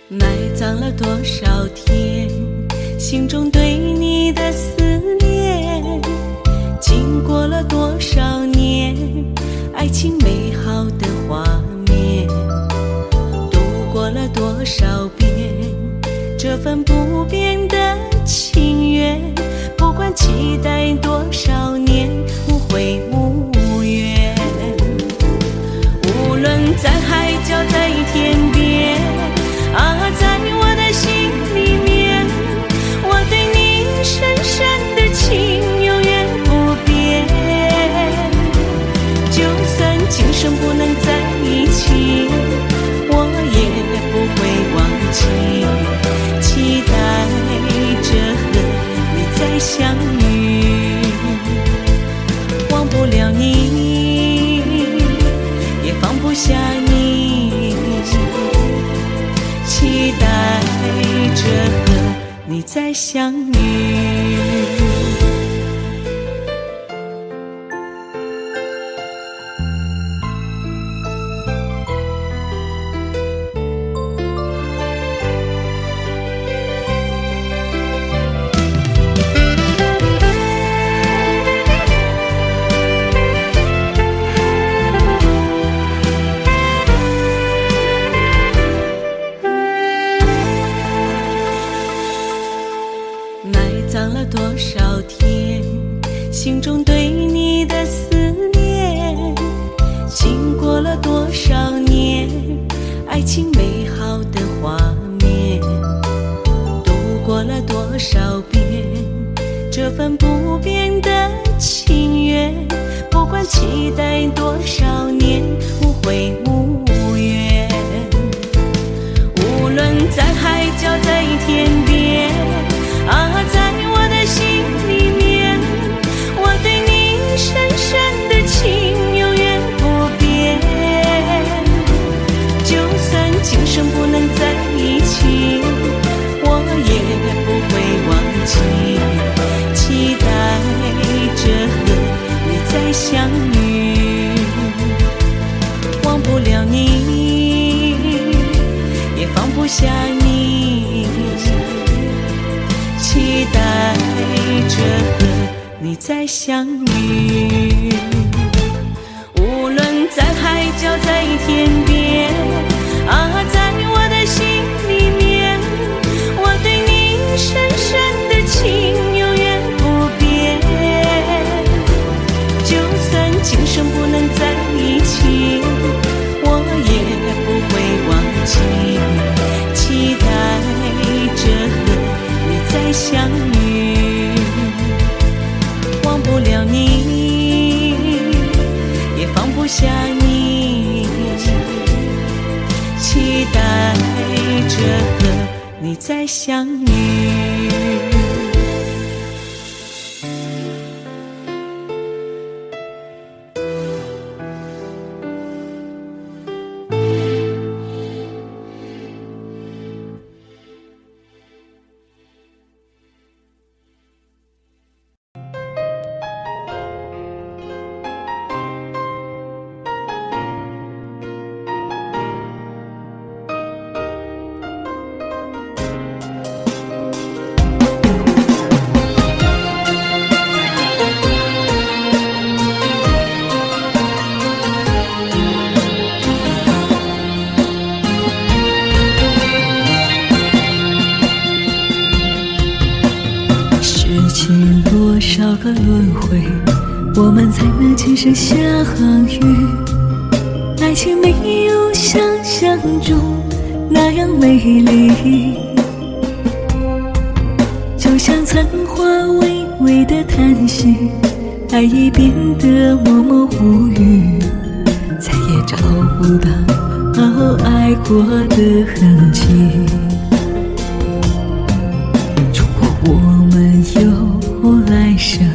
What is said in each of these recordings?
埋葬了多少天，心中对你的思念，经过了多少年，爱情美好的画面，度过了多少遍，这份不变的情缘，不管期待多少年，无悔无怨。无论在海角在天边啊，在我的心里面，我对你深深的情永远不变。就算今生不能在一起，我也不会忘记，期待着和你再相遇。忘不了你，也放不下你，期待着和你再相遇。葬了多少天，心中对你的思念，经过了多少年，爱情美好的画面，度过了多少遍，这份不变的情缘，不管期待多少年，无悔无怨。无论在海角在天边啊，在我的心里面，我对你深深的情永远不变。就算今生不能在一起，我也不会忘记，期待着和你再相遇。忘不了你，也放不下你，期待着和你再相遇。无论在海角在天边啊，在我的心里面，我对你深深的情永远不变。就算今生不能在一起，我也不会忘记，期待着和你再相遇。忘不了你，也放不下你，期待着和你再相遇。多少个轮回，我们才能今生相遇？爱情没有想象中那样美丽，就像残花微微的叹息，爱已变得默默无语，再也找不到爱过的痕迹。如果我们有来生，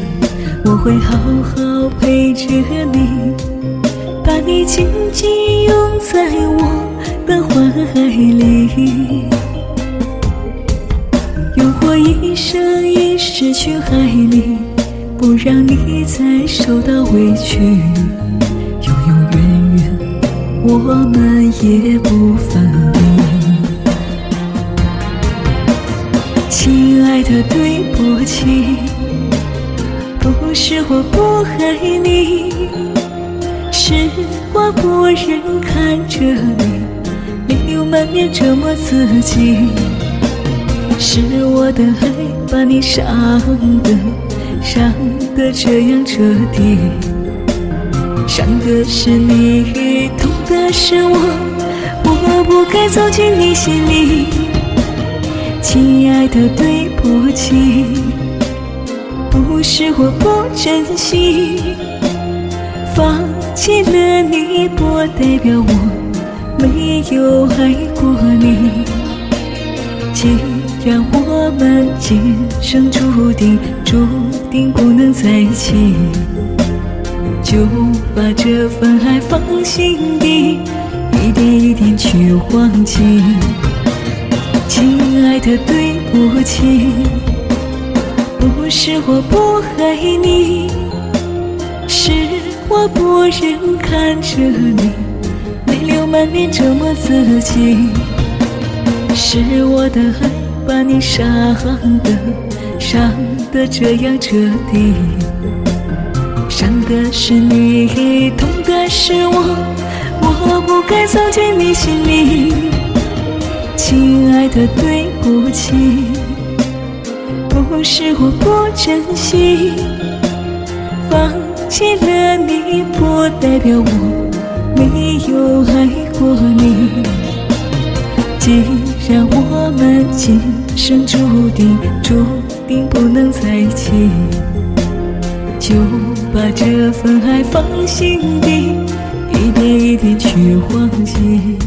我会好好陪着你，把你紧紧拥在我的怀里，用我一生一世去爱你，不让你再受到委屈，永永远远我们也不分离。的对不起，不是我不爱你，是我不忍看着你泪流满面折磨自己，是我的爱把你伤得这样彻底，伤的是你，痛的是我不该走进你心里。亲爱的对不起，不是我不珍惜，放弃了你不代表我没有爱过你。既然我们今生注定不能在一起，就把这份爱放心底，一点一点去忘记。亲爱的对不起，不是我不爱你，是我不忍看着你泪流满面折磨自己，是我的爱把你伤得这样彻底，伤的是你，痛的是我不该走进你心里。亲爱的对不起，不是我不珍惜，放弃了你不代表我没有爱过你。既然我们今生注定不能在一起，就把这份爱放心底，一点一点去忘记。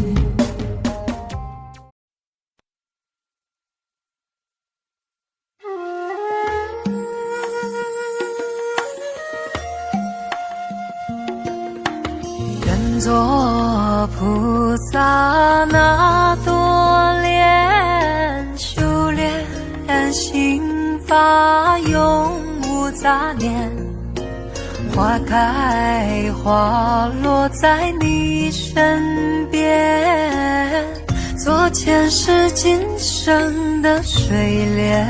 愿做菩萨那多莲，修炼心法永无杂念，花开花落在你身边，做前世今生的水莲。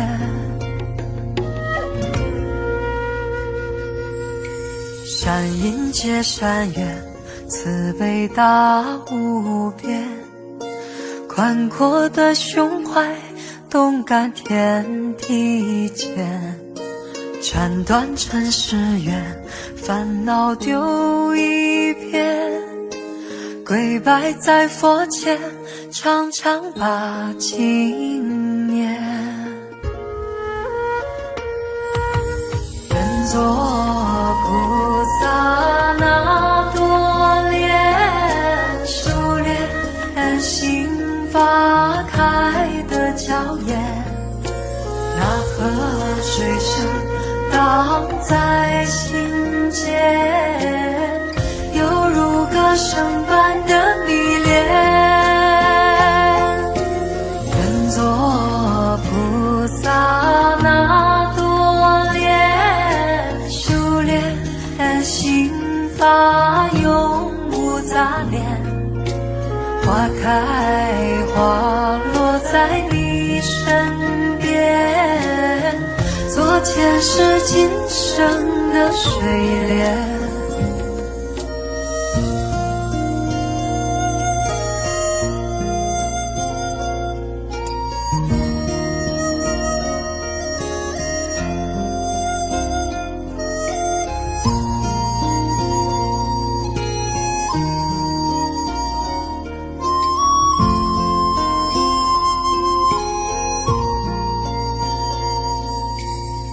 善因结善缘，慈悲大无边，宽阔的胸怀动感天地间，斩断尘世缘，烦恼丢一片，跪拜在佛前，常常把经念。愿做菩萨那多莲，修炼心法开的娇艳，那河水声荡在心间，犹如歌声般的迷恋。愿做菩萨那多莲，修炼心法永无杂念，花开花落在你身边，做前世今生的水莲。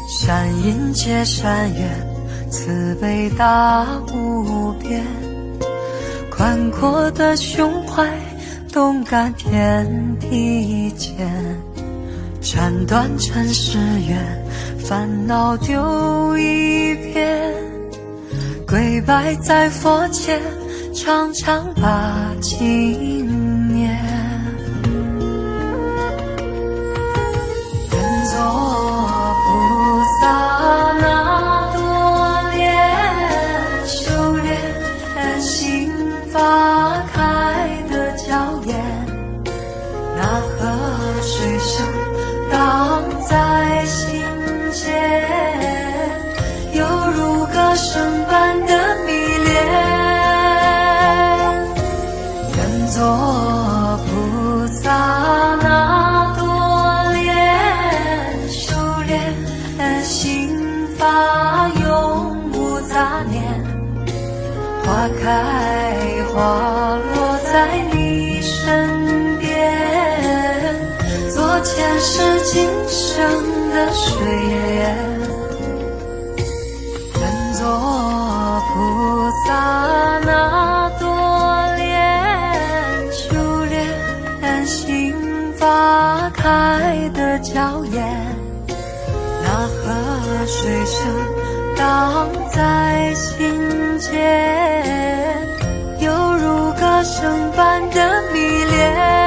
善因结善缘，慈悲大无边，宽阔的胸怀动感天地间，斩断尘世缘，烦恼丢一片，跪拜在佛前，常常把经念。愿做菩萨那多莲，修炼心法开的娇艳，那河水声荡在心前世今生的水莲，愿做菩萨那朵莲，修炼心花开的娇艳，那河水声荡在心间，犹如歌声般的迷恋。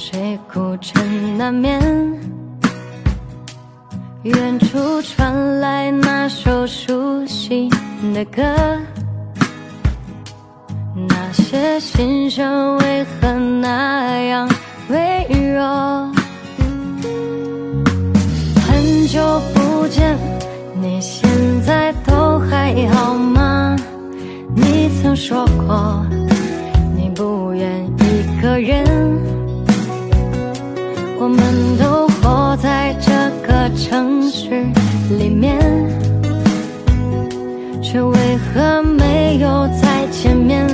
谁孤枕难眠？远处传来那首熟悉的歌，那些心声为何那样微弱？很久不见，你现在都还好吗？你曾说过你不愿一个人，我们都活在这个城市里面，却为何没有再见面，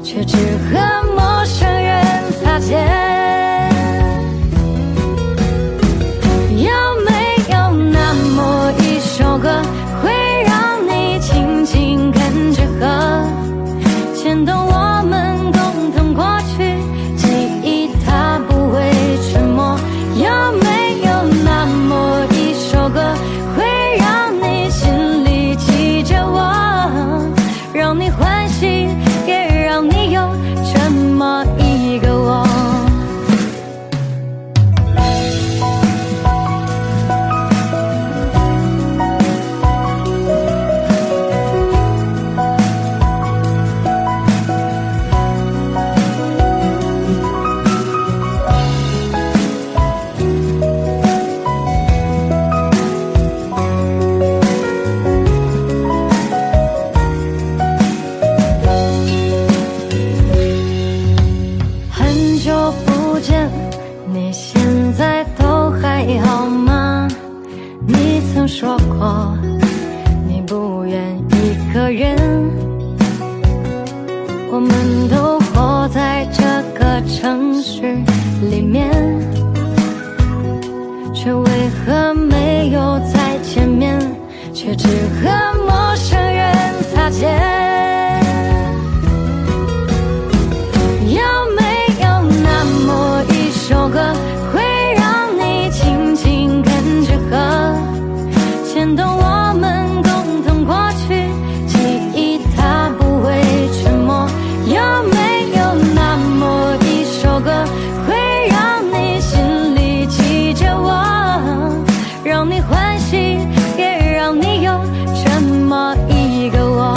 却只和陌生人擦肩？有没有那么一首歌，会让你紧紧跟着河，牵动我们共同过去，记忆它不会沉默？有没有那么一首歌，会让你心里记着我，让你欢喜，也让你有这么一个我？很久不见，你现在都还好吗？你曾说过你不愿一个人，我们都活在这个城市里面，却为何没有再见面，却只和陌生人擦肩？首歌会让你紧紧跟着河，牵动我们共同过去，记忆它不会沉默。有没有那么一首歌，会让你心里记着我，让你欢喜，也让你有这么一个我？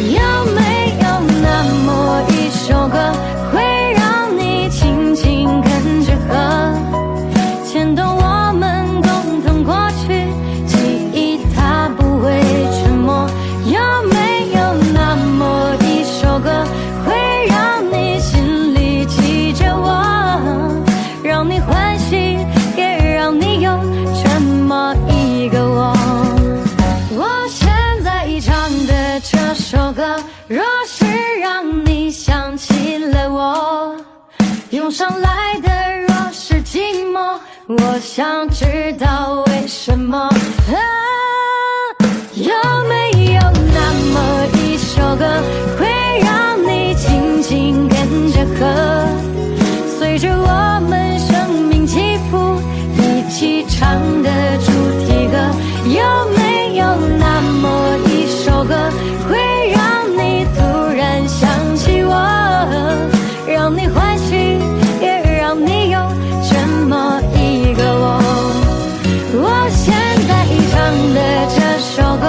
有没有那么一首歌，会让你紧紧跟着河，牵动我们共同过去，记忆它不会沉默？有没有那么一首歌，会让你心里记着我，让你欢喜，也让你有这么一个我？我现在唱的这首歌，若是让你想起了我，涌上来的若是寂寞，我想知道为什么？有没有那么一首歌，会让你紧紧跟着河，随着我们生命起伏，一起唱的主题歌？有没有那么一首歌，会让你突然想起我，让你欢喜，也让你有这么一个我？我现在唱的这首歌，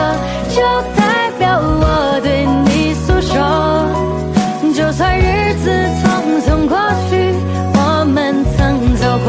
就代表我对你诉说。就算日子匆匆过去，我们曾走过。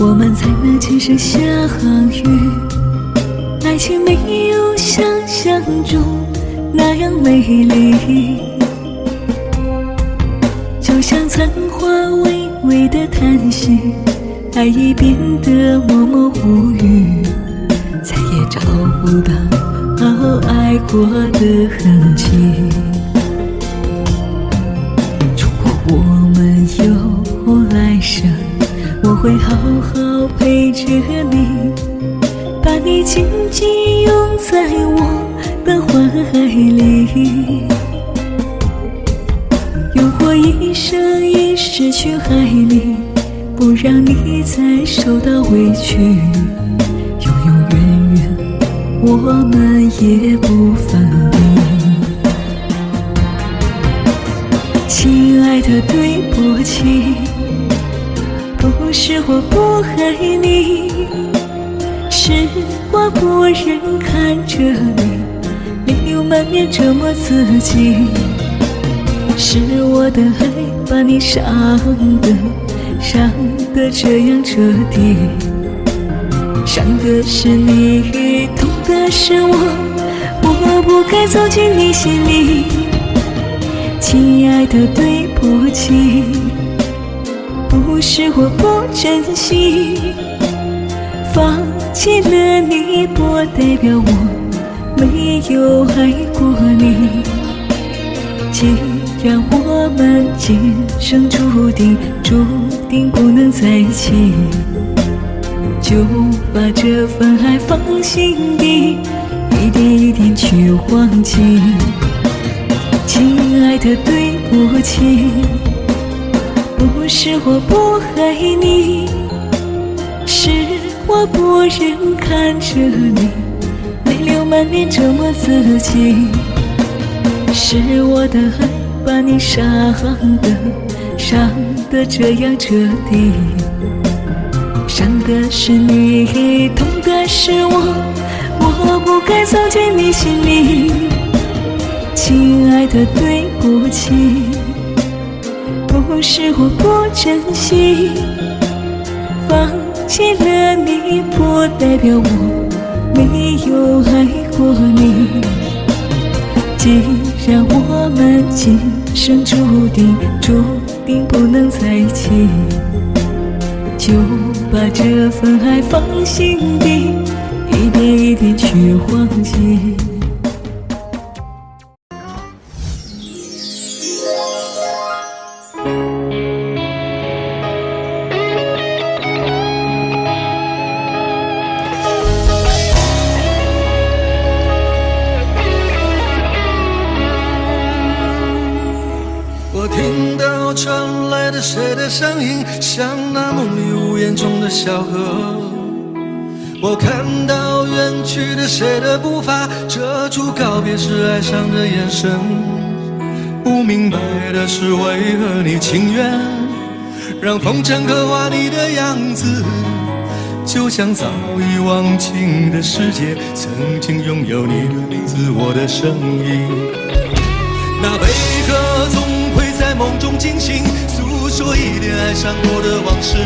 我们才能今生相遇。爱情没有想象中那样美丽，就像残花微微的叹息，爱已变得默默无语，再也找不到爱过的痕迹。如果我们有来生，我会好好陪着你，把你紧紧拥在我的怀里，用我一生一世去爱你，不让你再受到委屈，永永远远我们也不分离。亲爱的，对不起，不是我不爱你，是我不忍看着你泪流满面折磨自己，是我的爱把你伤得这样彻底，伤的是你，痛的是我不该走进你心里。亲爱的，对不起，不是我不珍惜，放弃了你不代表我没有爱过你。既然我们今生注定不能在一起，就把这份爱放心底，一点一点去忘记。亲爱的，对不起，不是我不爱你，是我不忍看着你泪流满面折磨自己，是我的爱把你伤得这样彻底，伤的是你，痛的是我不该走进你心里。亲爱的，对不起，不是我不珍惜，放弃了你不代表我没有爱过你。既然我们今生注定不能在一起，就把这份爱放心底，一点一点去忘记。我听到传来的谁的声音，像那梦里屋檐中的小河。我看到远去的谁的步伐，遮住告别时哀伤的眼神。不明白的是，为何你情愿让风尘刻画你的样子，就像早已忘情的世界，曾经拥有你的名字，我的声音。那贝壳总会在梦中惊醒，诉说一点爱上过的往事。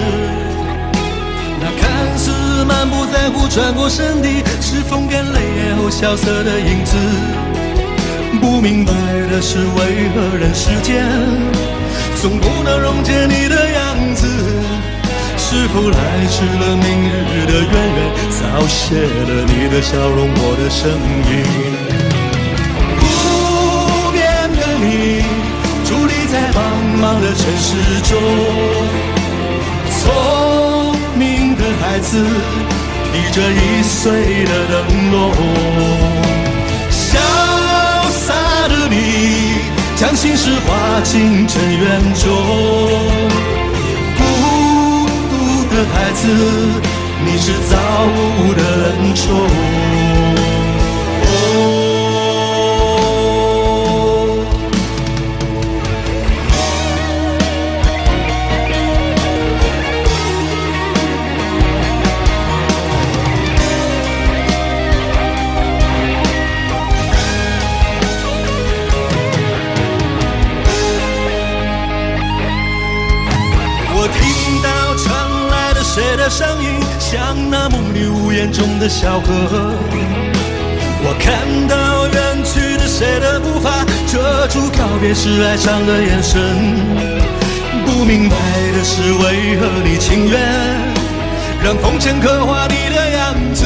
那看似满不在乎转过身的，是风干泪眼后萧瑟的影子。不明白的是，为何人世间总不能溶解你的样子？是否来迟了明日的渊源，早谢了你的笑容，我的声音。你伫立在茫茫的城市中，聪明的孩子提着易碎的灯笼，潇洒的你将心事化进尘缘中，孤独的孩子，你是造物的恩宠。谁的声你无言中的小河。我看到远去的谁的步伐，遮住告别时哀伤的眼神。不明白的是，为何你情愿让风尘刻画你的样子，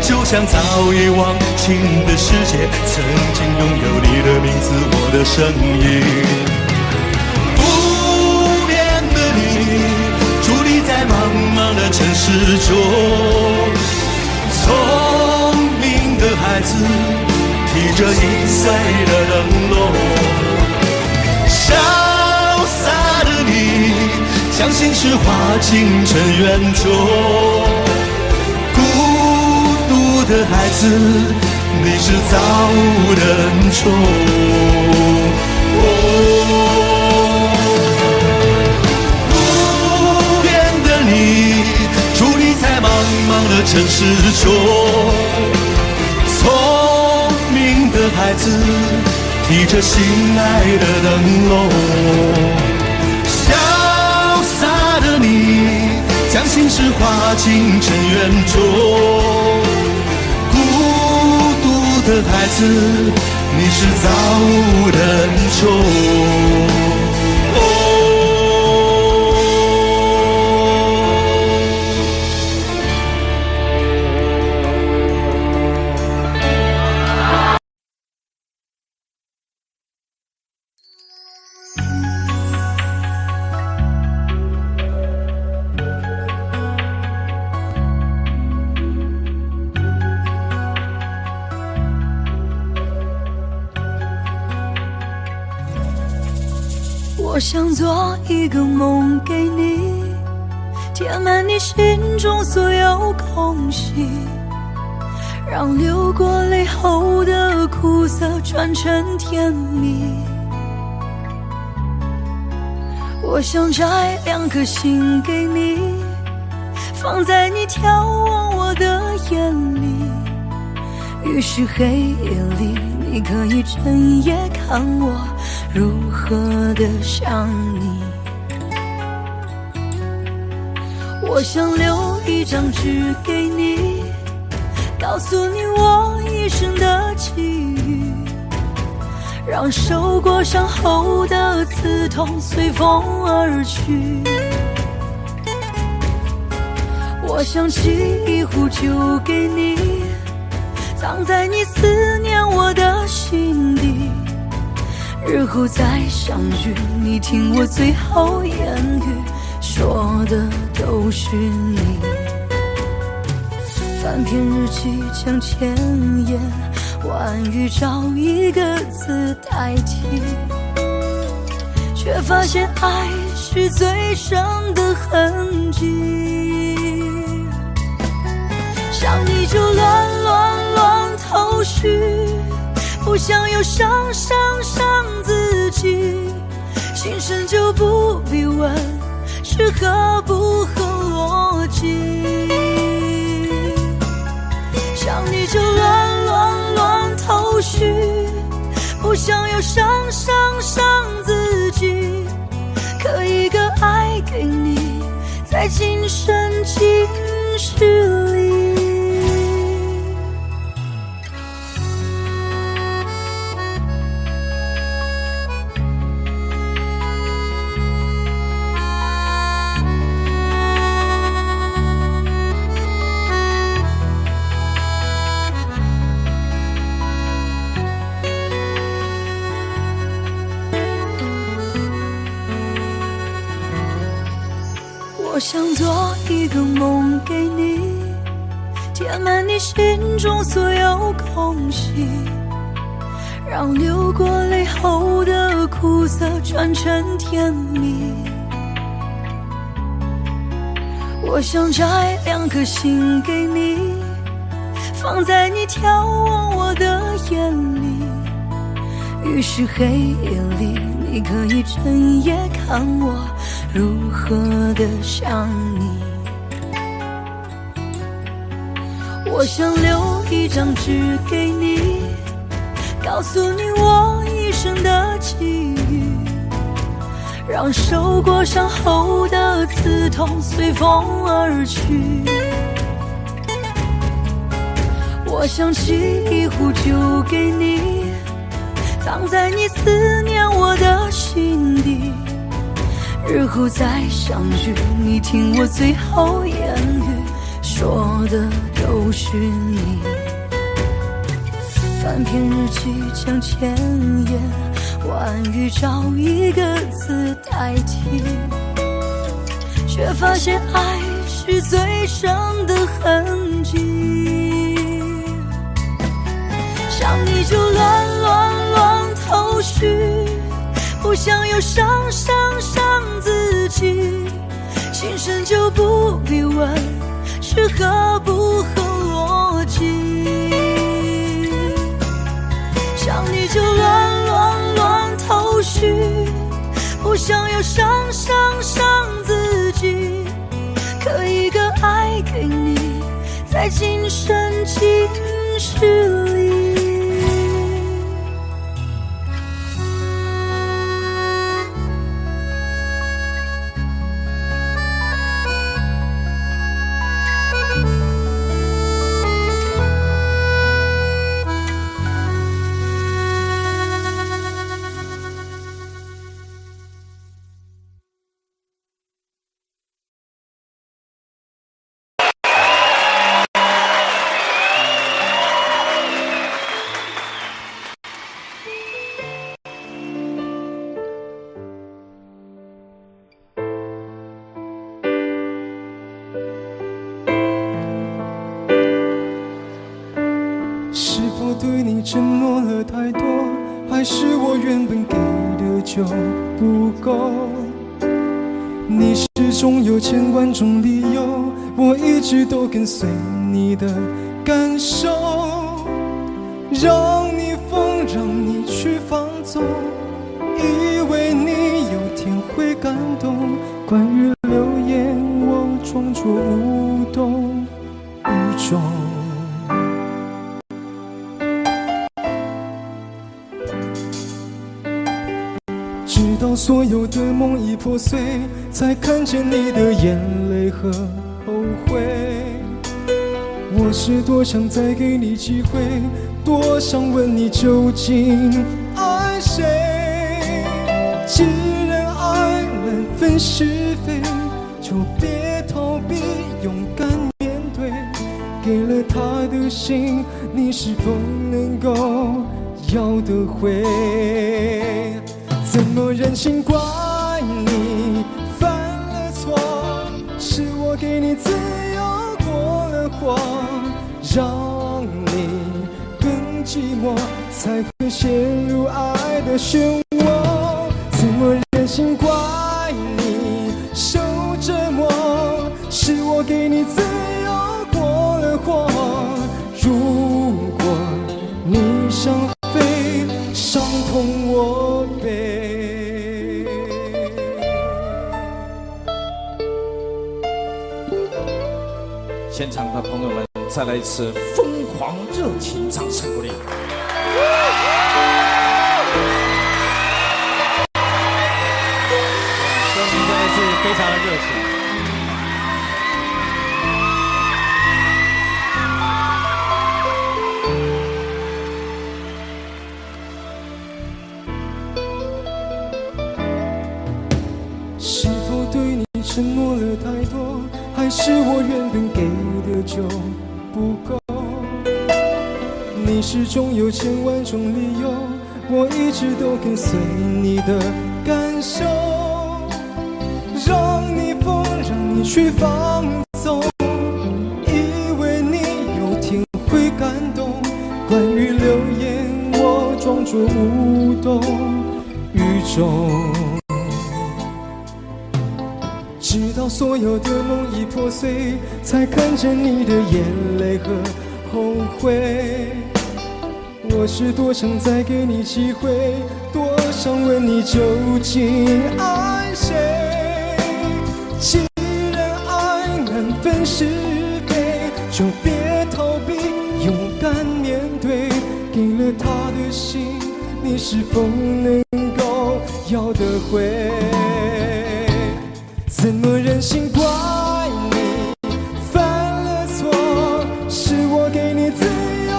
就像早已忘情的世界，曾经拥有你的名字，我的声音。不变的你，伫立在茫茫的城市中，聪明的孩子提着易碎的灯笼，潇洒的你将心事化进尘缘中，孤独的孩子你是造物的恩宠。不变的你伫立在茫茫的城市中，聪明的孩子提着心爱的灯笼，潇洒的你将心事化进尘缘中，孤独的孩子你是造物的恩宠。我想做一个梦给你，填满你心中所有空隙，让流过泪后的苦涩转成甜蜜。我想摘2颗心给你，放在你眺望我的眼里，于是黑夜里你可以整夜看我如何的想你。我想留一张纸给你，告诉你我一生的际遇，让受过伤后的刺痛随风而去。我想沏一壶酒给你，藏在你思念我的心底，日后再相遇，你听我最后言语，说的都是你。翻篇日记将千言万语找一个字代替，却发现爱是最深的痕迹。想你就乱头绪，不想又伤自己，心声就不必问是合不合逻辑。想你就乱头绪，不想又伤自己，刻一个爱给你，在今生今世里。我想做一个梦给你，填满你心中所有空隙，让流过泪后的苦涩转成甜蜜。我想摘2颗心给你，放在你眺望我的眼里，于是黑夜里你可以整夜看我如何的想你。我想留一张纸给你，告诉你我一生的际遇，让受过伤后的刺痛随风而去。我想沏一壶酒给你，藏在你思念我的心底，日后再相聚，你听我最后言语，说的都是你。翻篇日记将千言万语找一个字代替，却发现爱是最深的痕迹。想你就乱头绪，不想又伤自己，心声就不必问是合不合逻辑。想你就乱头绪，不想又伤自己，刻一个爱给你，在今生今世里。是否对你承诺了太多，还是我原本给的就不够？你始终有千万种理由，我一直都跟随你的感受，让你疯，让你去放纵，以为你有天会感动。关于流言，我装作无动于衷。直到所有的梦已破碎，才看见你的眼泪和后悔。我是多想再给你机会，多想问你究竟爱谁。既然爱难分是非，就别逃避，勇敢面对。给了他的心，你是否能够要得回？怎么忍心怪你犯了错？是我给你自由过了火，让你更寂寞，才会陷入爱的漩涡。怎么忍心怪你受折磨？是我给你自由过了火。如果你想飞，伤痛我背。现场的朋友们，再来一次疯狂热情掌声鼓励！说明真的是非常的热情。是否对你承诺了太多，还是我原本给的就不够？你始终有千万种理由，我一直都跟随你的感受，让你疯，让你去放纵，以为你有天会感动。关于流言，我装作无动于衷。直到所有的梦已破碎，才看见你的眼泪和后悔。我是多想再给你机会，多想问你究竟爱谁。既然爱难分是非，就别逃避，勇敢面对。给了他的心，你是否能够要得回？怎么忍心怪你犯了错？是我给你自由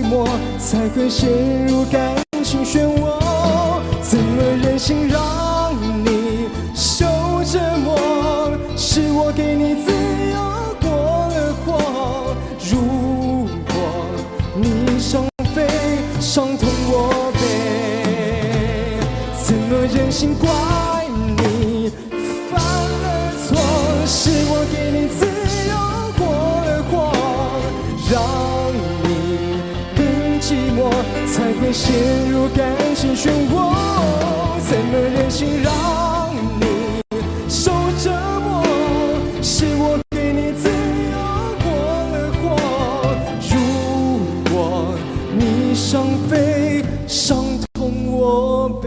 寞，才会陷入感情漩涡。怎么忍心让你受折磨？是我给你自由过了火。如果你伤悲伤痛我背，怎么忍心怪你犯了错？是我给你自由过了火，让你更寂寞，才会陷入感情漩涡。怎么忍心让你受折磨？是我给你自由过了火。如果你伤悲伤痛我背。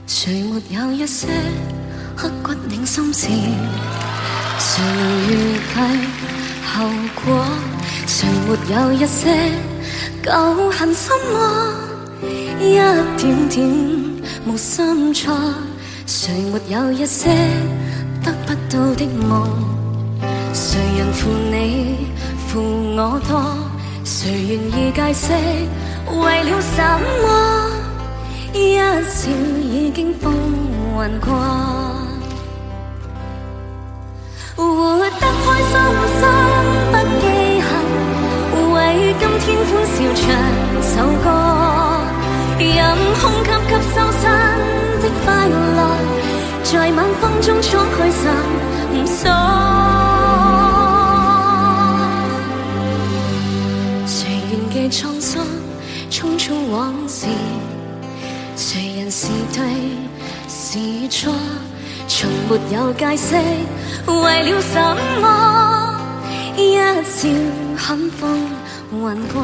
谁没有一些刻骨铭心事？谁能预计後果？誰沒有一些舊恨心魔？一點點無心錯。誰沒有一些得不到的夢？誰人負你負我多？誰願意解釋為了什麼？一笑已經風雲過，活得開心心不記恨，為今天歡笑唱首歌，任空給給收身的快樂，在晚風中敞開心鎖。誰願記滄桑匆匆往事？誰人是對是錯？從沒有解釋為了什麼？一笑看風雲過。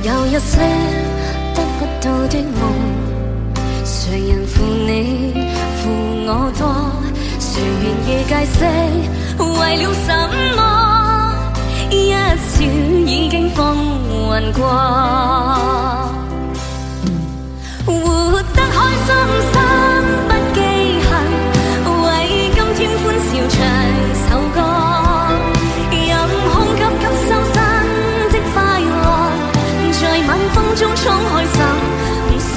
有一些得不到的夢，誰人負你負我多？誰願意解釋為了什麼？一笑已經風雲過，活得開心心不記恨，為今天歡笑唱首歌，任空給給收身的快樂，在晚風中敞開心鎖。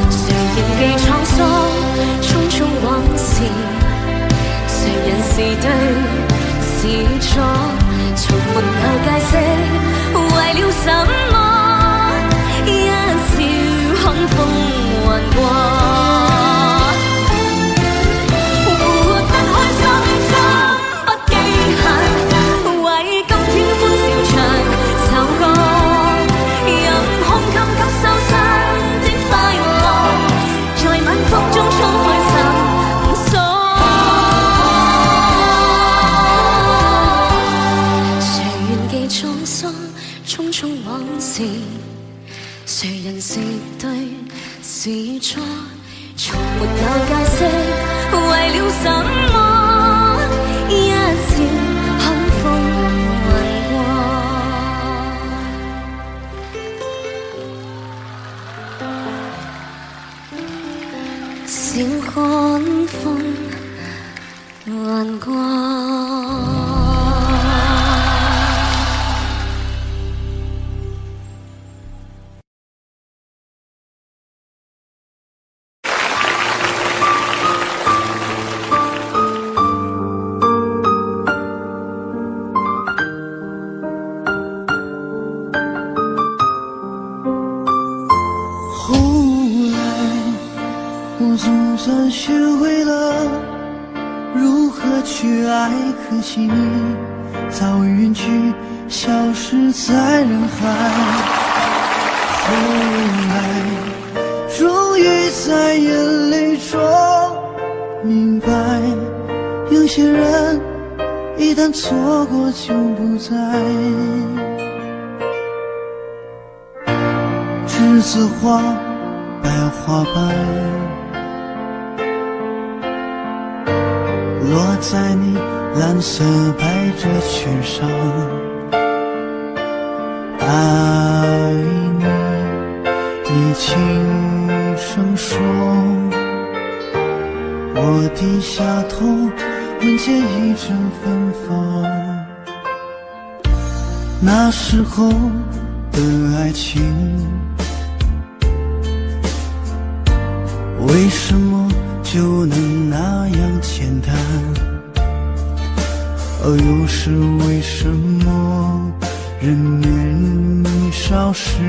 誰仍記滄桑匆匆往事？誰人是對是錯？從沒有解釋為了什麼？一笑看風雲過。匆匆往事，誰人是對是錯？從沒有解釋為了什麼？一笑看風雲過。笑看風雲過。我总算学会了如何去爱？可惜你早已远去，消失在人海。后来，终于在眼泪中明白，有些人一旦错过就不再。栀子花，白花瓣，落在你蓝色百褶裙上。爱你，你轻声说，我低下头，闻见一阵芬芳。那时候的爱情，为什么就能那样简单？又是为什么人年少时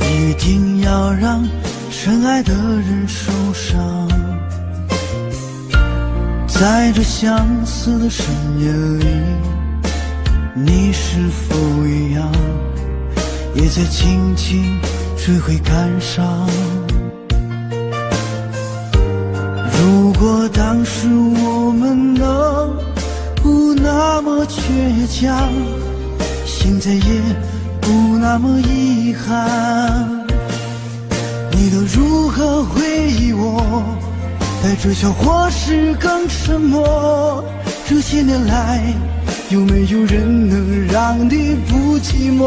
一定要让深爱的人受伤？在这相似的深夜里，你是否一样，也在静静追悔感伤？如果当时我们能不那么倔强，现在也不那么遗憾。你都如何回忆我？在追求或是更沉默？这些年来，有没有人能让你不寂寞？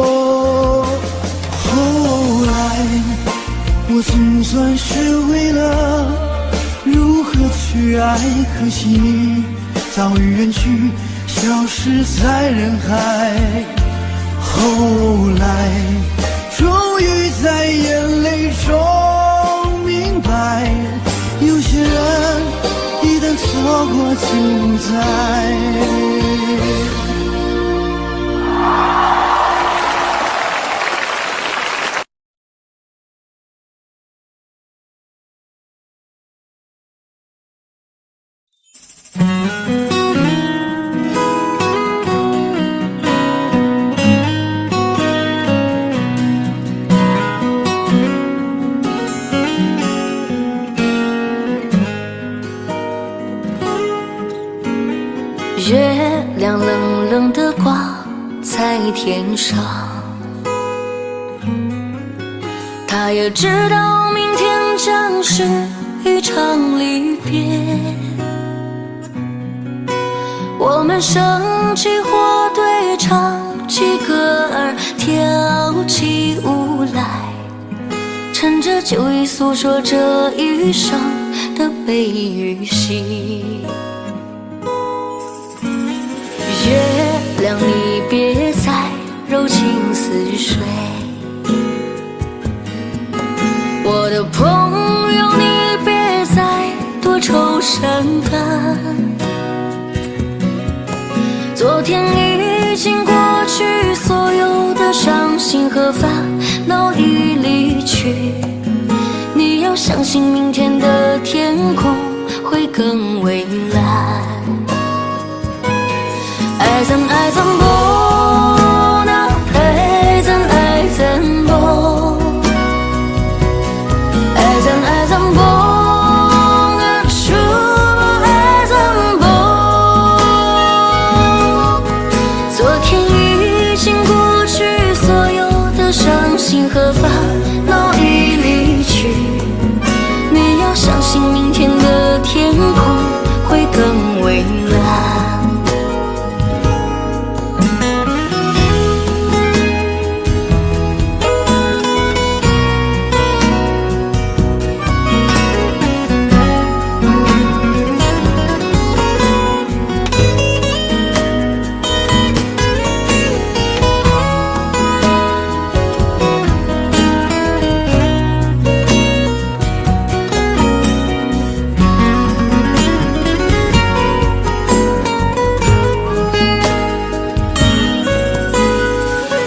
后来，我总算学会了如何去爱，可惜你早已远去，消失在人海。后来，终于在眼泪中明白，有些人一旦错过就不再。月亮冷冷地挂在天上，他也知道明天将是一场离别。我们升起火堆，唱起歌儿，跳起舞来，趁着酒意诉说这一生的悲与喜。月亮，你别再柔情似水，我的朋友，你别再多愁善感。昨天已经过去，所有的伤心和烦恼已离去，你要相信明天的天空会更蔚蓝。爱怎爱怎不那爱怎爱怎不，爱怎爱怎不那说爱怎不。昨天已经过去，所有的伤心和烦恼已离去，你要相信明天的天空会更蔚蓝。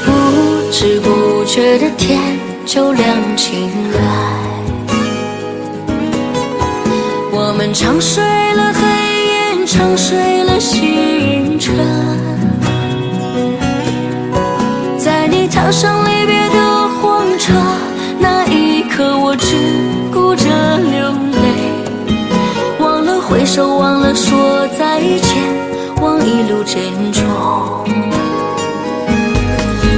不知不觉的天就亮起来，我们唱睡了黑夜，唱睡了星辰，在你踏上离别的火车，那一刻我只顾着流泪，忘了挥手，忘了说再见，忘一路珍重。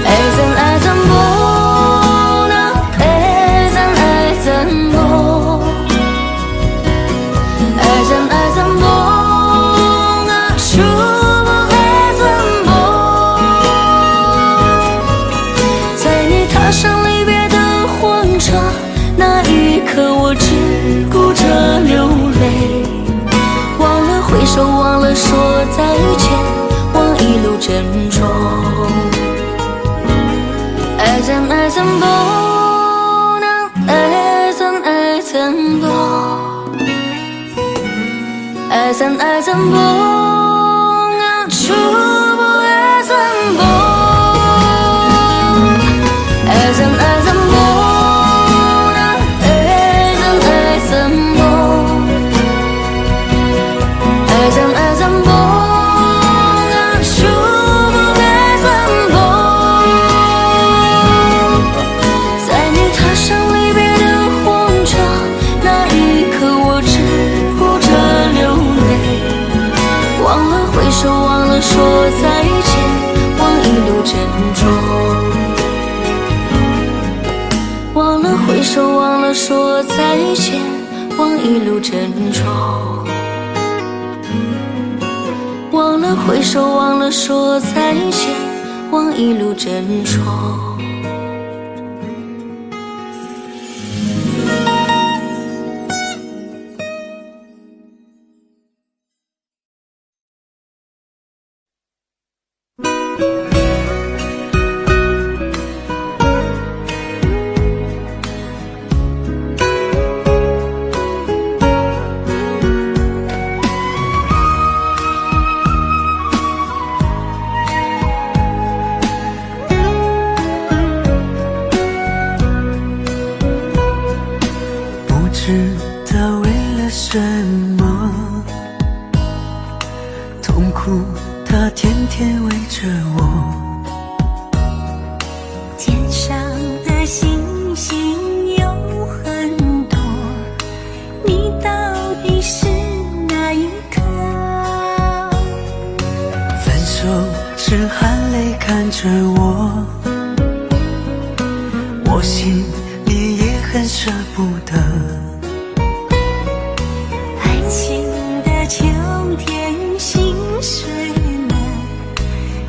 爱怎爱怎不能，爱怎爱怎不，爱怎爱怎不能，说不爱怎不。在你踏上离别的火车，那一刻我只顾着流泪，忘了挥手，忘了说再见，忘一路珍重。爱怎爱怎不能，爱怎爱怎不，爱怎爱怎不能，说不爱怎不，爱怎爱怎不能，爱怎爱怎不，爱怎爱怎不能，说不爱怎不。在你踏上离别的火车，那一刻我只顾着流泪，忘了挥手，忘了说再见，忘一路珍重。忘了挥手，忘了说再见，忘一路珍重。忘了挥手，忘了说再见，忘一路珍重。什么痛苦，它天天围着我。天上的星星有很多，你到底是哪一颗？分手时含泪看着我，我心里也很舍不得。秋天心碎了，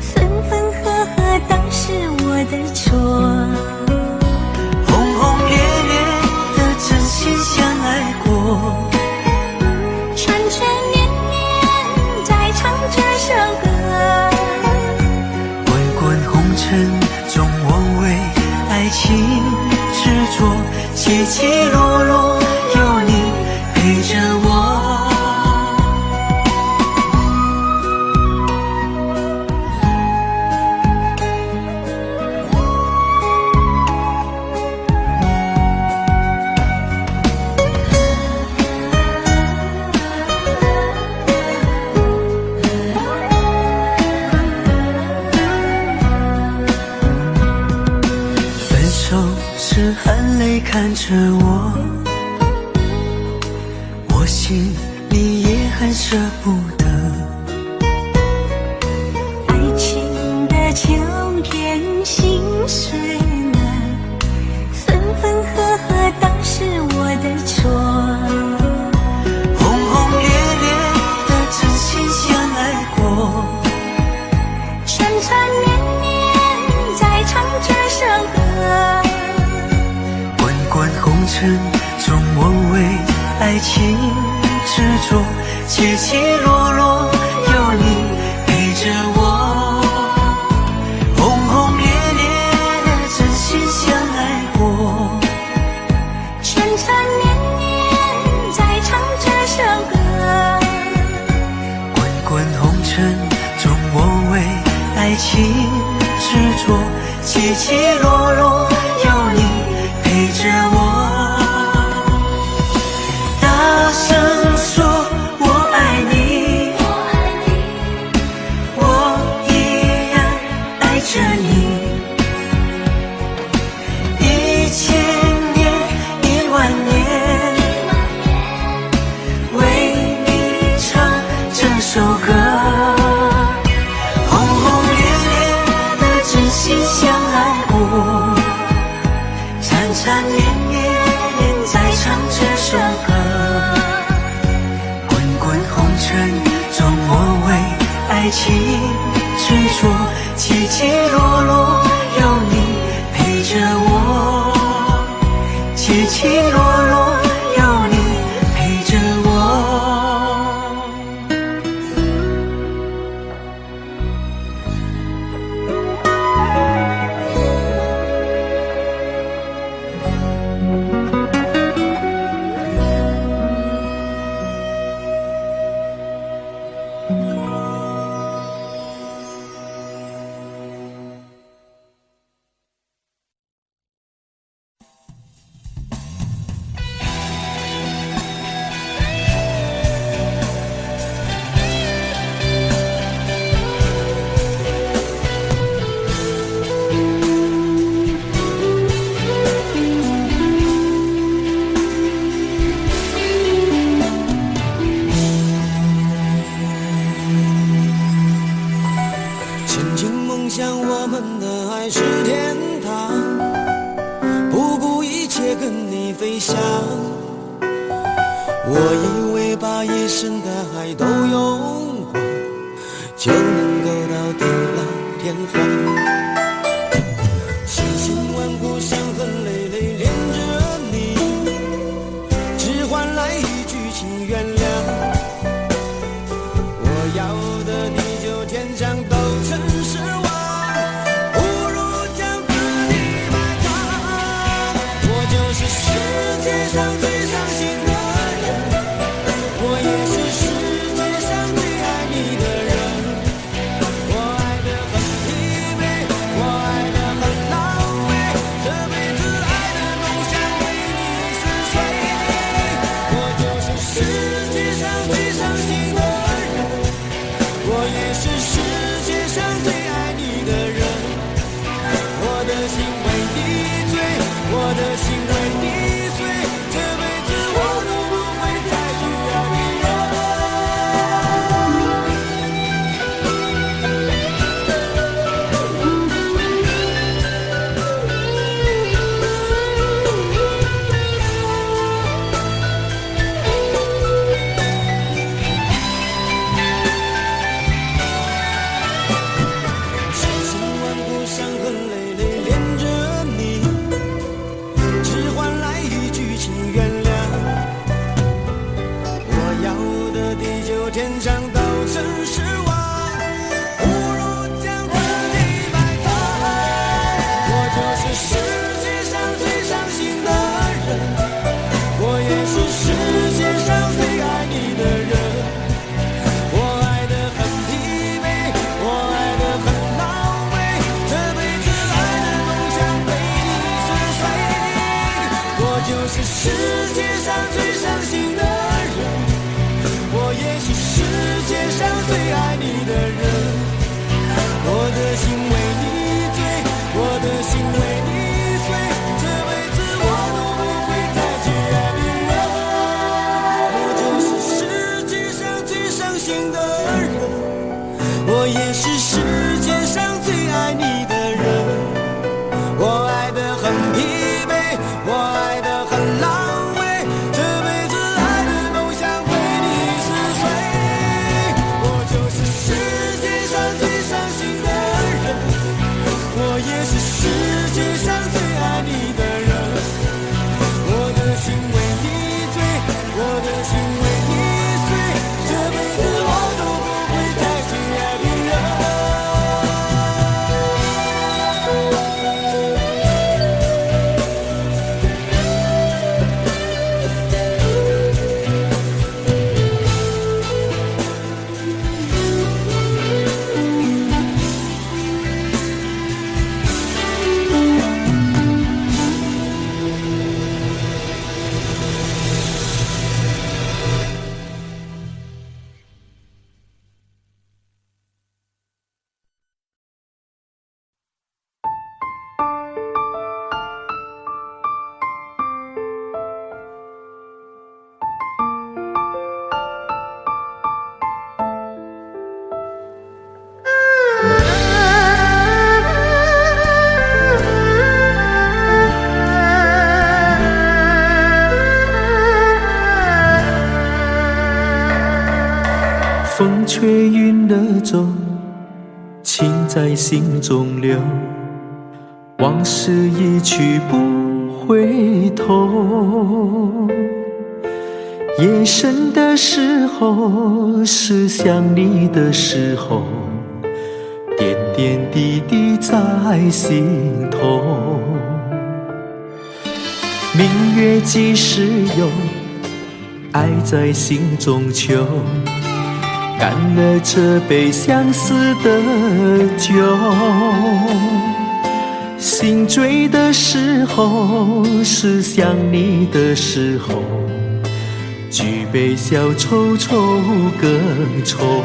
分分合合当是我的错。轰轰烈烈的真心相爱过，缠缠绵绵在唱这首歌。滚滚红尘中我为爱情执着，起起落落有你陪着我。是含泪看着我，我心里也很舍不得。爱情的秋天心碎了，分分合合当是我的错。轰轰烈烈的真心相爱过，缠缠绵绵在唱这首歌。滚红尘中我为爱情执着，起起落落有你陪着我。轰轰烈烈真心相爱过，缠缠绵绵在唱这首歌。滚滚红尘中我为爱情执着，起起落落有你陪着我。大声说缠绵绵在唱这首歌，滚滚红尘中我为爱情执着，起起落落有你陪着我，起起落落有你陪着我。曾经梦想我们的爱是天堂，不顾一切跟你飞翔。我以为把一生的爱都用光，就能够到地老天荒。千辛万苦伤痕累累恋着你，只换来一句请原谅。我要的地久天长都成失望，不如将自己埋葬。我就是世界上最伤心的人，我也是世界上最爱你的人。我爱得很疲惫，我爱得很狼狈，这辈子爱的梦想为你撕碎。我就是世界上最伤心的人，我也是世界上最爱你的人。我的心为你醉，我的心为你碎，这辈子我都不会再去爱别人。千辛万苦伤痕累累恋着你，只换来一句请原谅。我要的地久天长都成失望，不如将自己埋葬。我就是世界上最伤心的人，我也是世界上最爱你的人。我爱得很疲惫，我爱得很狼狈，这辈子爱的梦想被你撕碎。我就是世界上最伤心的人，我也是世界上最爱你的人。我的心为你醉，我的心为你碎，这辈子我都不会再去爱别人。我就是世界上最伤心的人，我也是世界上最爱你的人。我爱得很疲惫，我爱得很狼狈，这辈却晕了走，情在心中留，往事一去不回头。夜深的时候，是想你的时候，点点滴滴在心头。明月几时有，爱在心中求，干了这杯相思的酒。心醉的时候，是想你的时候，举杯消愁愁更愁。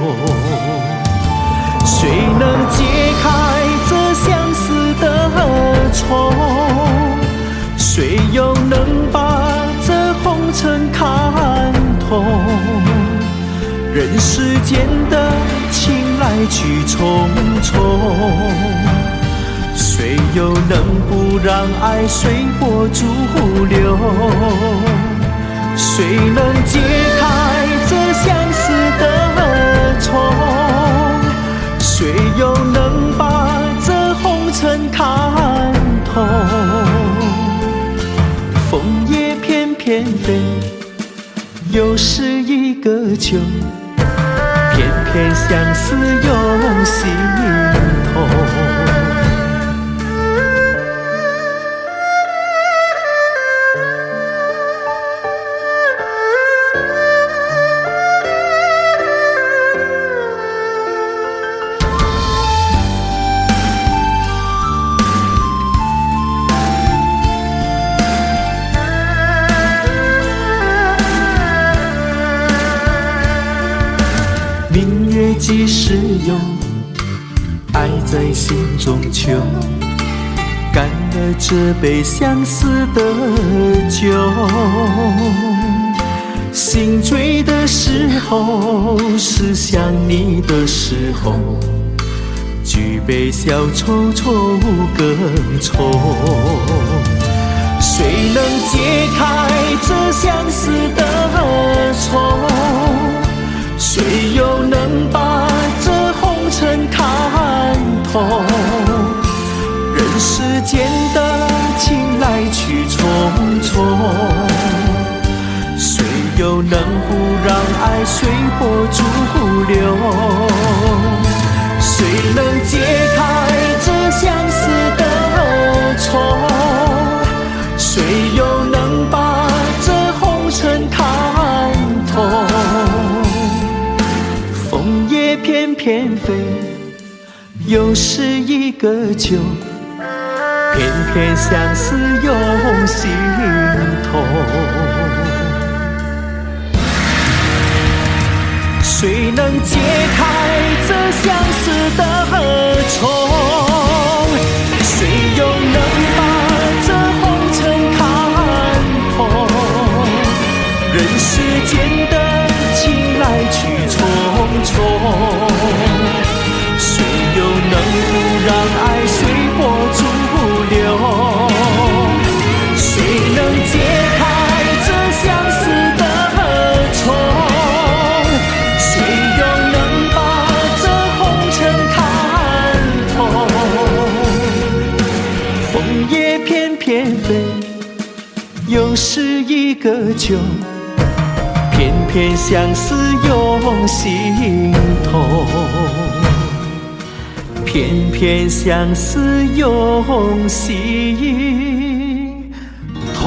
谁能解开这相思的愁？谁又能把这红尘看透？人世间的情来去匆匆，谁又能不让爱随波逐流？谁能解开这相思的愁？谁又能把这红尘看透？枫叶翩翩飞，又是一个秋，偏偏相思涌心头。明月几时有，爱在心中求，干了这杯相思的酒。心醉的时候，是想你的时候，举杯消愁愁更愁。谁能解开这相思的愁？谁又能把这红尘看透？人世间的情来去匆匆，谁又能不让爱随波逐流？谁能解开这相思的愁？谁又能把这红尘看透？枫叶翩翩飞，又是一个秋，偏偏相思涌心头。谁能解开这相思的愁？谁又能把这红尘看透？人世间的情来去匆匆，谁又能不让爱随波逐流？谁能解开这相思的愁？谁又能把这红尘看透？枫叶翩翩飞，又是一个秋，偏偏相思涌心头，偏偏相思涌心头。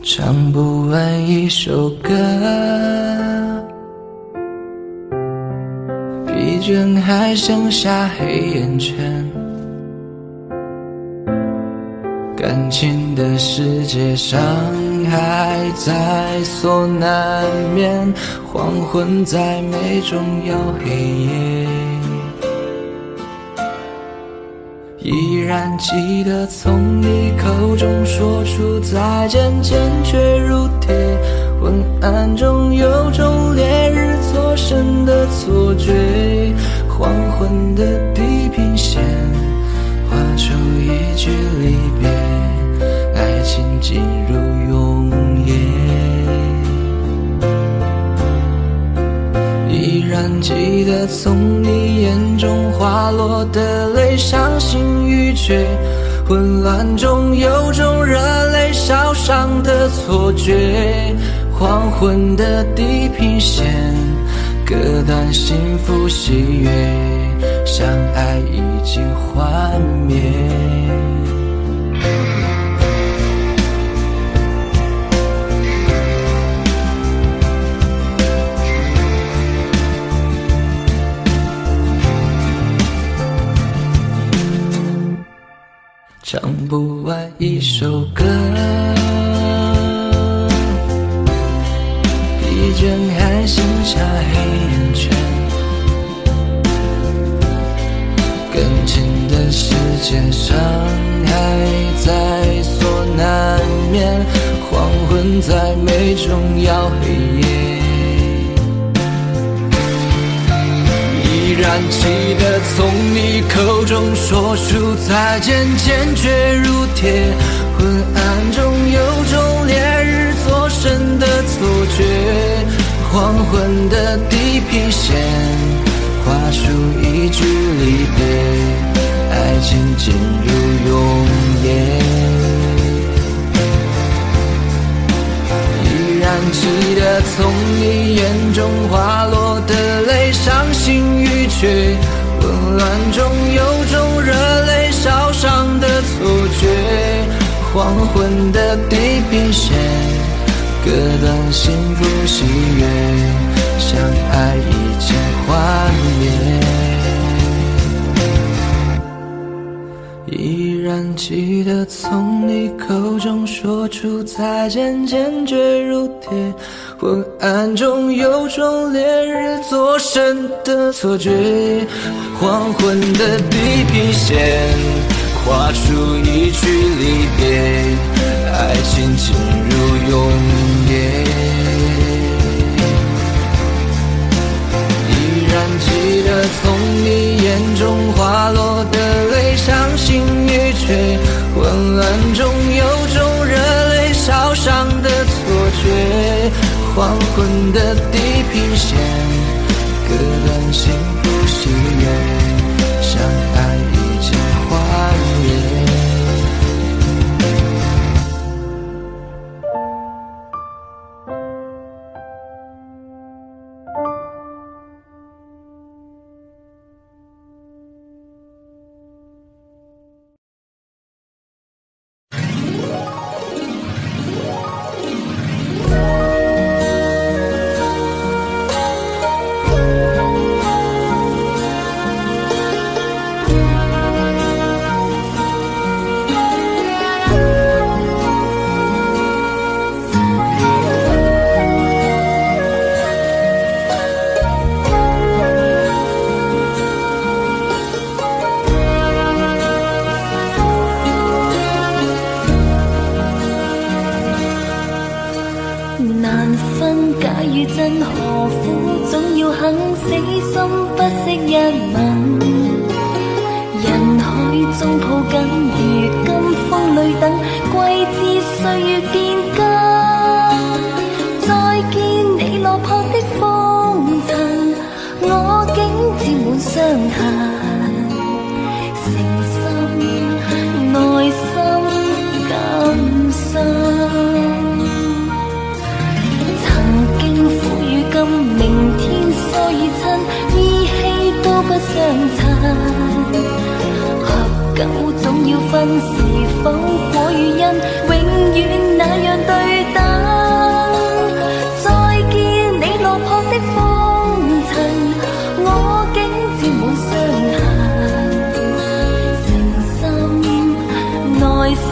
唱不完一首歌，疲倦还剩下黑眼圈，感情的世界，伤害在所难免，黄昏在眉中摇黑夜。依然记得从你口中说出再见，坚决如铁。昏暗中有种烈日灼身的错觉，黄昏的地平线画出一句离别，爱情进入永夜。依然记得从你眼中滑落的泪，伤心欲绝，混乱中有种热泪烧伤的错觉。黄昏的地平线割断幸福喜悦，相爱已经幻灭。唱不完一首歌，疲倦还剩下黑眼圈，感情的世界，伤害在所难免，黄昏在眉中摇黑夜。依然记得从你口中说出再见，坚决如铁。昏暗中有种烈日灼身的错觉，黄昏的地平线画出一句离别，爱情进入永夜。依然记得从你眼中滑落的泪，伤心欲绝，混乱中有种热泪烧伤的错觉。黄昏的地平线割断幸福喜悦，相爱已经幻灭。依然记得从你口中说出再见，坚决如铁。昏暗中有种烈日灼身的错觉，黄昏的地平线画出一句离别，爱情进入永夜。依然记得从你眼中滑落的泪，伤心欲绝，混乱中有种热泪烧伤的错觉。黄昏的地平线割断幸福喜悦，相爱已经幻灭。難分假與真何苦，總要肯死心不惜一吻。人海中抱緊，如今風裏等，季節歲月變更。再見你落魄的風塵，我竟沾滿傷痕。誠心內心感傷。明天疏與親，依稀都不相襯。合久總要分，是否果與因，永遠那樣對等。再見你落魄的風塵，我竟沾滿傷痕。誠心內心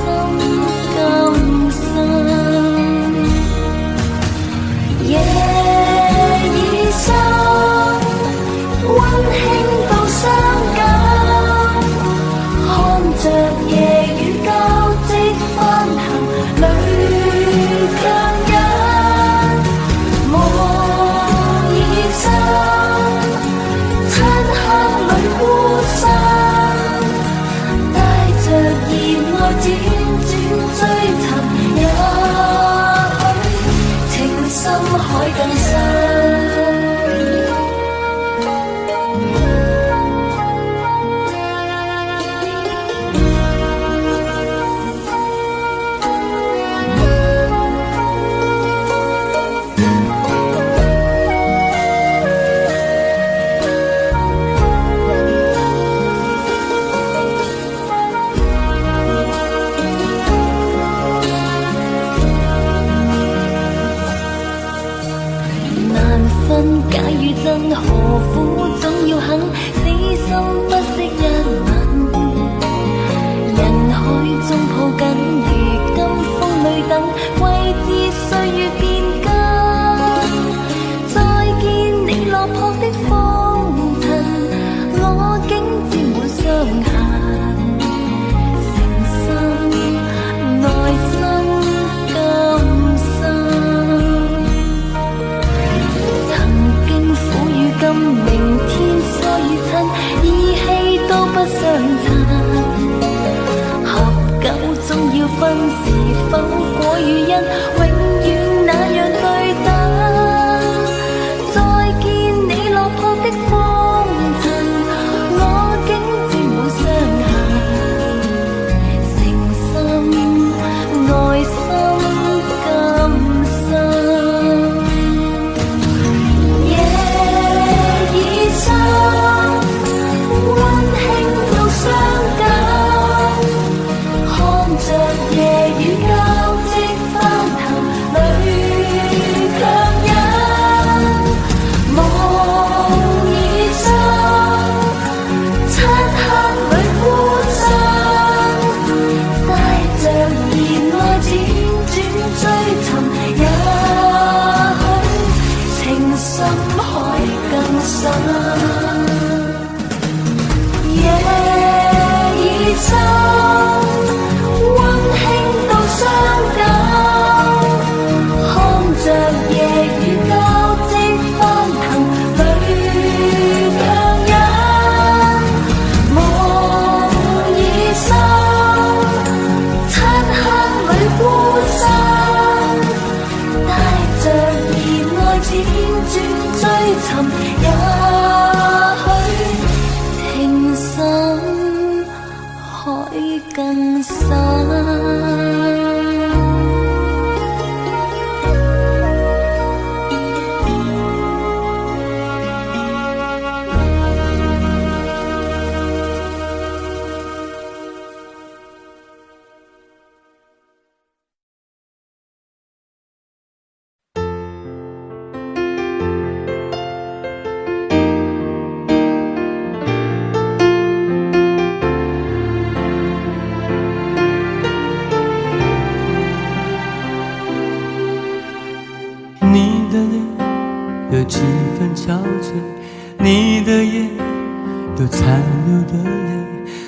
都残留的泪，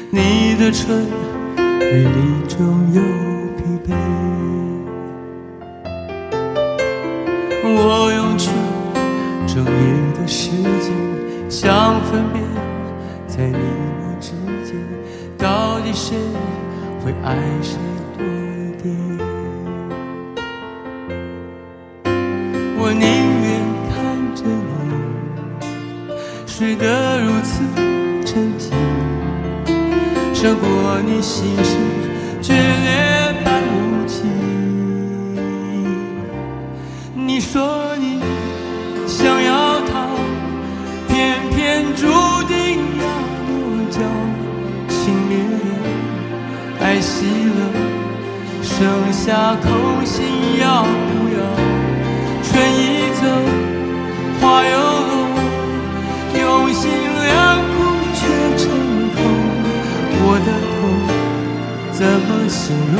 你的唇美丽中有疲惫。我用去整夜的时间，想分辨在你我之间，到底谁会爱谁多一点。我宁愿看着你睡得如此沉静，胜过你心事决裂般无情。你说你想要逃，偏偏注定要落脚，情灭了，爱熄了，剩下空心要不要？春已走，花又落，用心良苦却成空。我的痛怎么形容？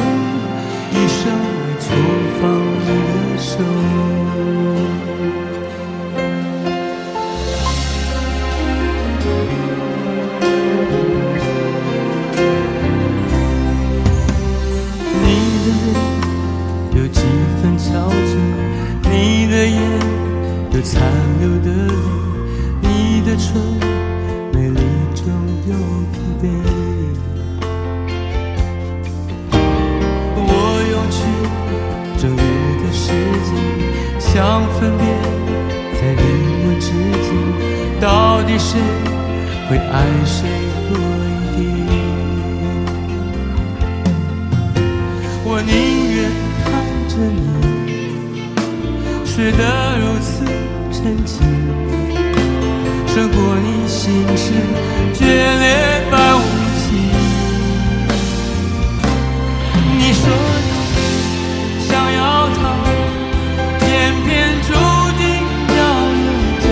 一生来错放你的手。你的泪有几分憔悴，你的眼有残留的泪，你的唇美丽中有疲惫。我用去整夜的时间，想分辨在你我之间，到底谁会爱谁多一点。我宁愿看着你睡得如此沉静，胜过你心事决裂般无情。你说你想要逃，偏偏注定要有着，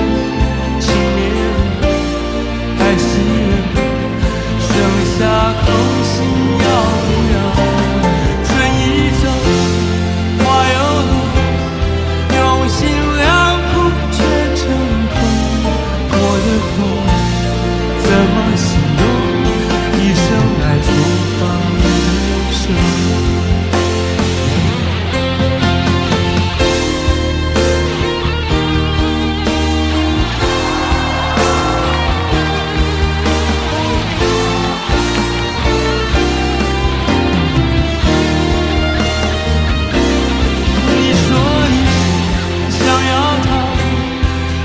情灭了，爱熄了，剩下空心要不要？春已走，花又落，用心良苦却成空。我的痛怎么形容？一生来错放你的手。你说你想要逃，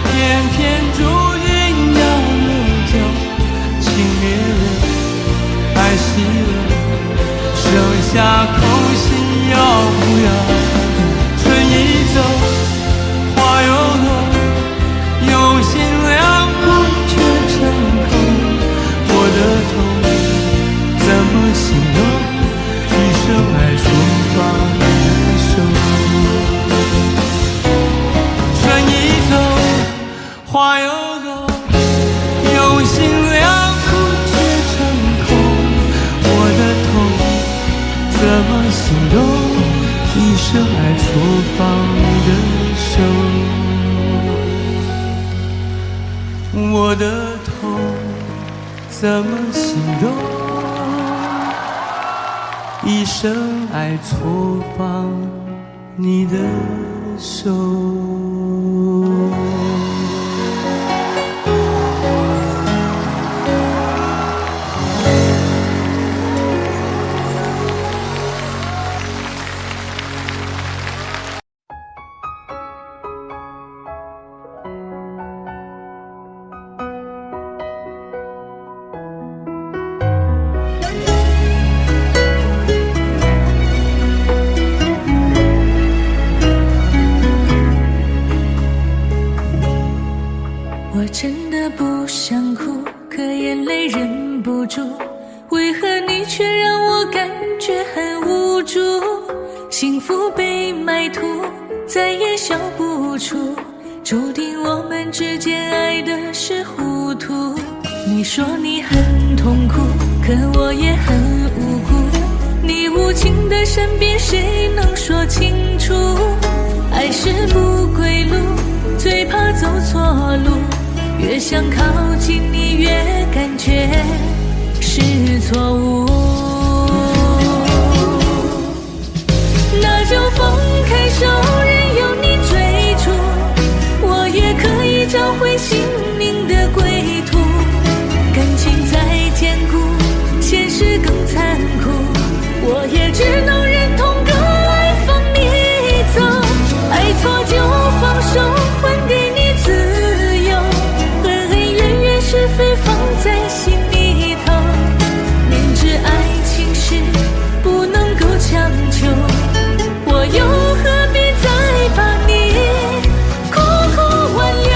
偏偏注定要落脚，情灭了，爱熄了，剩下空心要不要？春已走，花又落，用心良苦却成空。我的痛怎么形容？一生爱错放你的手。春已走，花又落，用心良苦却成空。我的痛怎么形容？一生爱错放你的手。我的痛怎么形容？一生爱错放你的手。我真的不想哭，可眼泪忍不住，为何你却让我感觉很无助？幸福被埋土，再也笑不出，注定我们之间爱的是糊涂。你说你很痛苦，可我也很无辜，你无情的身边谁能说清楚？爱是不归路，最怕走错路，越想靠近你越感觉是错误。那就放开手，任由你追逐，我也可以找回心灵的归途。感情再坚固，现实更残酷，我也只能忍痛割爱放你走。爱错就放手，还给你自由，恩恩怨怨是非放在心里头。明知爱情是不能够强求，我又何必再把你苦苦挽留。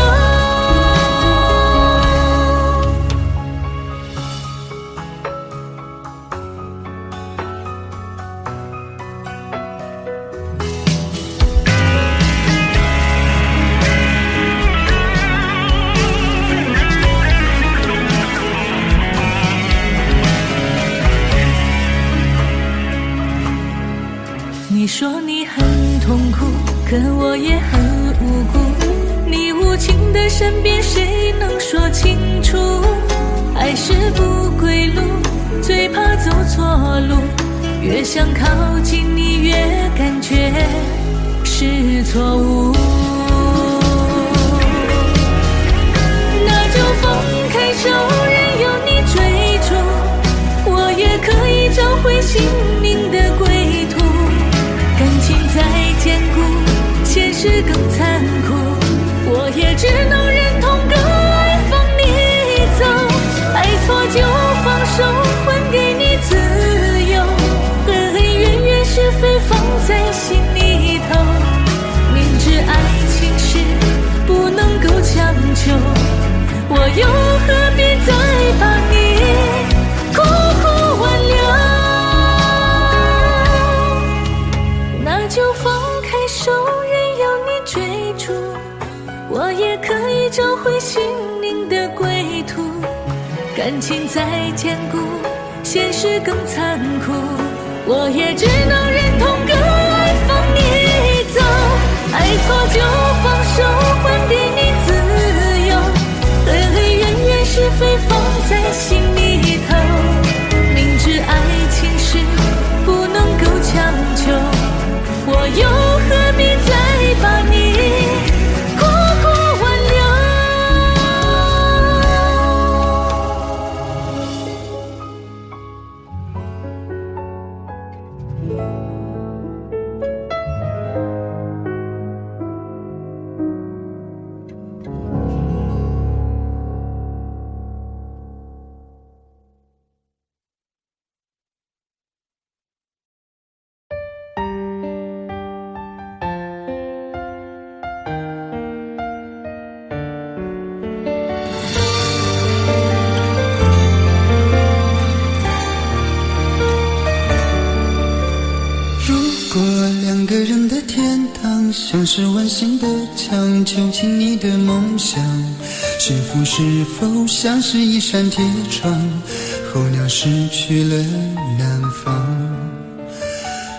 你说你很痛苦，可我也很无辜。你无情的身边，谁能说清楚？爱是不归路，最怕走错路。越想靠近你，越感觉是错误。那就放开手，任由你追逐，我也可以找回心灵的归途。感情再坚固，现实更残酷，我也只能忍痛割爱放你走。爱错就放手，还给你自由，恩恩怨怨是非放在心里头。明知爱情是不能够强求，我又何必再把你苦苦挽留。那就放开手，任由你追逐，我也可以找回心灵的归途。感情再坚固，现实更残酷，我也只能忍痛割爱放你走。爱错就放手，还给你自由，恩恩怨怨是非放在心里头。明知爱情是不能够强求，我又何必再把你苦苦挽留。像是温馨的墙，囚禁你的梦想。幸福是否像是一扇铁窗，候鸟失去了南方。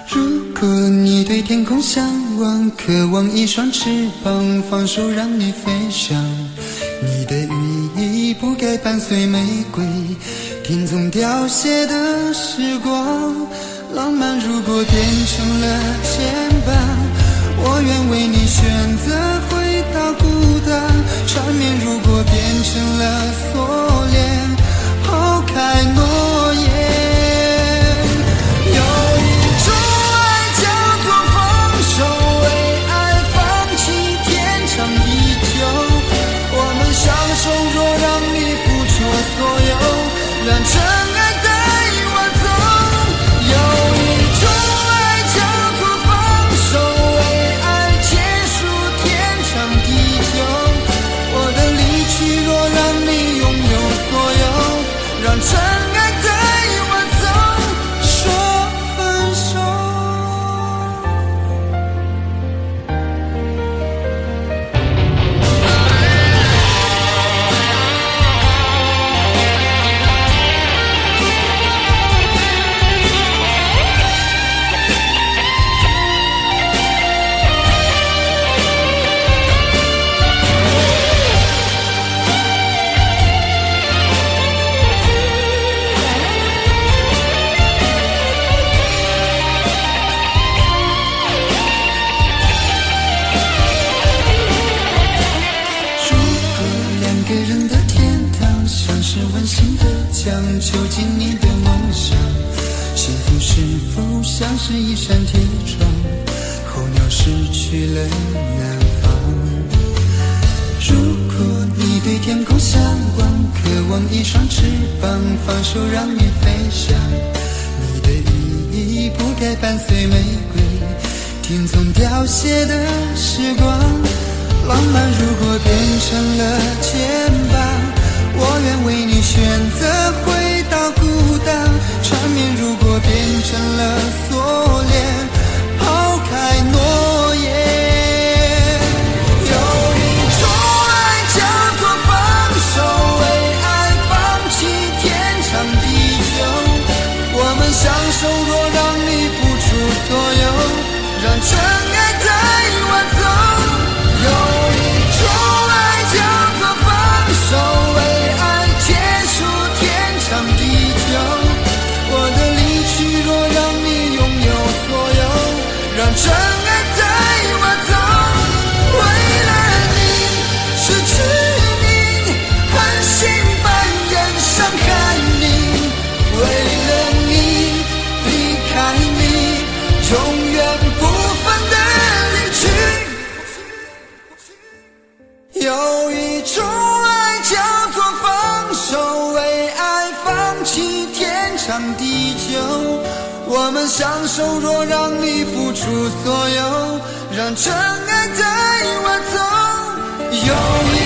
如果你对天空向往，渴望一双翅膀，放手让你飞翔。你的羽翼不该伴随玫瑰，听从凋谢的时光。浪漫如果变成了牵绊，我愿为你选择回到孤单。缠绵如果变成了锁链，抛开诺言。有一种爱叫做放手，为爱放弃天长地久。我们相守，若让你付出所有，让真爱带我走。有一种爱叫做放手，为爱结束天长地久。我的离去若让你拥有所有，让真爱带我走，说分手。将囚禁你的梦想。幸福是否像是一扇铁窗，候鸟失去了南方。如果你对天空向往，渴望一双翅膀，放手让你飞翔。你的羽翼不该伴随玫瑰，听从凋谢的时光。浪漫如果变成了肩膀，我愿为你选择回到孤岛。缠绵如果变成了锁链，抛开诺言。有一种爱叫做放手，为爱放弃天长地久。我们相守，若让你付出所有，让真爱带我走。有一种爱叫做放手，为爱结束天长地久。我的离去若让你拥有所有，让真爱带我走。为了你失去你，狠心扮演伤害你。为了你离开你，永远不分的离去。有一种爱叫做放手，为爱放弃天长地久。我们相守，若让你付出所有，让真爱带我走。有一